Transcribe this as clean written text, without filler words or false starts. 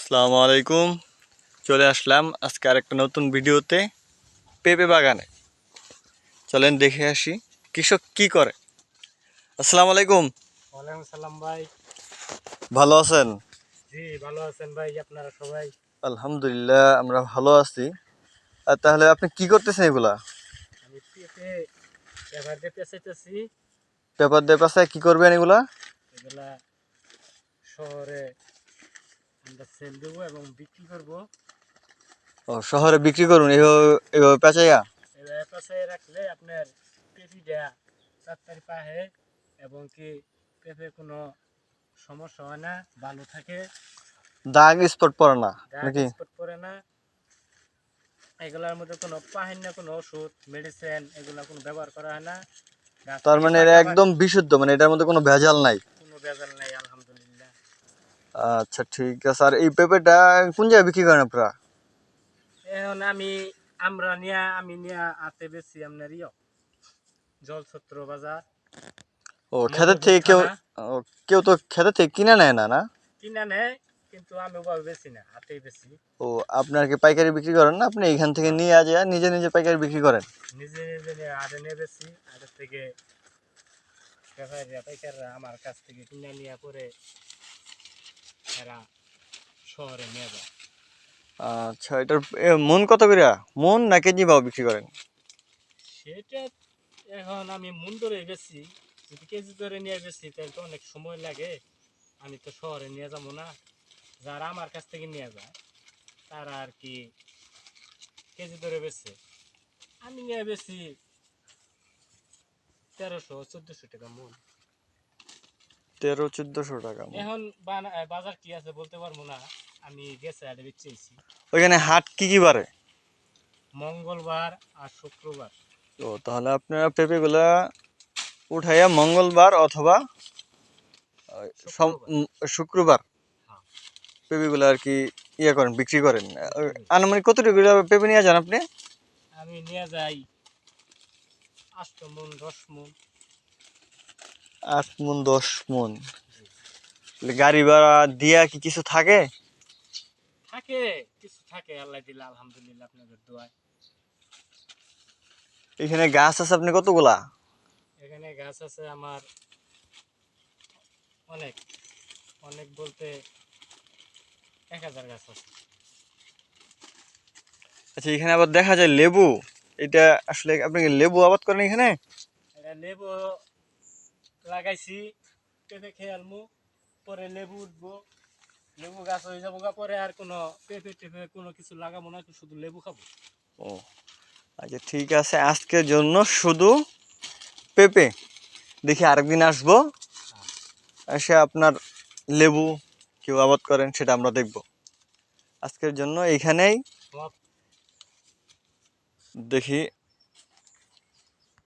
আসসালামু আলাইকুম। চলে আসলাম আজকে আরেকটা নতুন ভিডিওতে পেঁপে বাগানে। চলেন দেখে আসি কৃষক কি করে। আসসালামু আলাইকুম। ওয়ালাইকুম সালাম ভাই। ভালো আছেন? জি ভালো আছেন ভাই, আপনারা সবাই? আলহামদুলিল্লাহ আমরা ভালো আছি। আর তাহলে আপনি কি করতেছেন এগুলা? আমি পেঁপে পেপার দিয়ে পেঁচাইতেছি। পেপার দিয়ে পেঁচায় কি করবেন এগুলা? এগুলা শহরে আমরা সেল দেবো এবং বিক্রি করবো। ও, শহরে বিক্রি করুন এইভাবে এইভাবে পেঁচাইয়া? এভাবে পেঁচাই রাখলে আপনার পেঁপিটা তাড়াতাড়ি পাহে এবং কি পেঁপে কোনো সমস্যা হয় না, ভালো থাকে, দাগ স্পট পড়ে না দাগ নাকি? স্পট পড়ে না। এগুলার মধ্যে কোনো পাহেন না, কোনো ওষুধ মেডিসিন এগুলা কোনো ব্যবহার করা হয় না। গাছ তার থেকে মানে এটা পাকা একদম বিশুদ্ধ, মানে এটার মধ্যে কোনো ভেজাল নাই? কোনো ভেজাল নাই আলহামদুলিল্লাহ। আচ্ছা ঠিক আছে। আর এই পেঁপেটা কোন জায়গায় বিক্রি করেন আপনারা? এখন আমি নিয়া আতে বেশি আপনার জলছত্র বাজার, ও, ক্ষেতের মধুপুর থেকে কেউ? থানা। ও, কেউ তো ক্ষেতের থেকে কিনে নেয় না, না? কিনা নেয়, কিন্তু আমি ওভাবে বেশি না, হাতেই বেশি। ও, আপনার কি পাইকারি বিক্রি করেন না? আপনি এখান থেকে হ্যাঁ, নিয়ে আজ নিজে নিজে পাইকারি বিক্রি করেন? নিজে নিজে নিয়ে আড়ে নিয়ে বেশি। আড়ের থেকে ব্যাপারীরা পাইকাররা আমার কাছ থেকে কিনে নিয়ে পরে এরা শহরে নিয়ে যায়। আচ্ছা, এটার মন কত করে? মন না কেজি ভাও বিক্রি করেন? সেটা এখন আমি মন ধরে বেশি। যদি কেজি ধরে নিয়ে বেশি তাহলে তো অনেক সময় লাগে। আমি তো শহরে নিয়ে যাবো না। যারা আমার কাছ থেকে নিয়ে যায় তারা আর কি কেজি ধরে বেচছে। আমি নিয়ে বেশি 1300-1400 টাকা মন। 1300-1400 টাকা মন? এখন বাজার কি আছে বলতে পারবো না, আমি গেছে আড়ে বেচেছি। ওইখানে হাট কি কি বারে? মঙ্গলবার আর শুক্রবার। ও, তাহলে আপনারা পেঁপেগুলা উঠাইয়া মঙ্গলবার অথবা শুক্রবার। শুক্রবার হ্যাঁ, পেঁপেগুলা আর কি ইয়ে করেন, বিক্রি করেন। বিক্রি করি। আনুমানিক কতটুকু পেঁপে নিয়ে যান আপনি? আমি নিয়ে যাই 8 মন 10 মন। 8 মণ 10 মণ? জি। গাড়ি ভাড়া দিয়া কি কিছু থাকে? থাকে, কিছু থাকে, আল্লাহ দিলে আলহামদুলিল্লাহ আপনাদের দোয়ায়। এখানে গাছ আছে আপনি কতগুলা? এখানে গাছ আছে আমার অনেক, অনেক বলতে 1000 গাছ আছে। আচ্ছা, এখানে আবার দেখা যায় লেবু। এটা আসলে আপনি কি লেবু আবাদ করেন এখানে? এটা লেবু লাগাইছি, পেঁপে খেয়ে আলমু, পরে লেবু উঠবো, লেবু গাছ হয়ে যাবো গা, পরে আর কোনো পেঁপে টেপে কোনো কিছু লাগাবো না, শুধু লেবু খাবো। ও আচ্ছা ঠিক আছে, আজকের জন্য শুধু পেঁপে। দেখি আরেকদিন আসবো, হ্যাঁ, এসে আপনার লেবু কেউ আবাদ করেন সেটা আমরা দেখব। আজকের জন্য এইখানেই। সব দেখি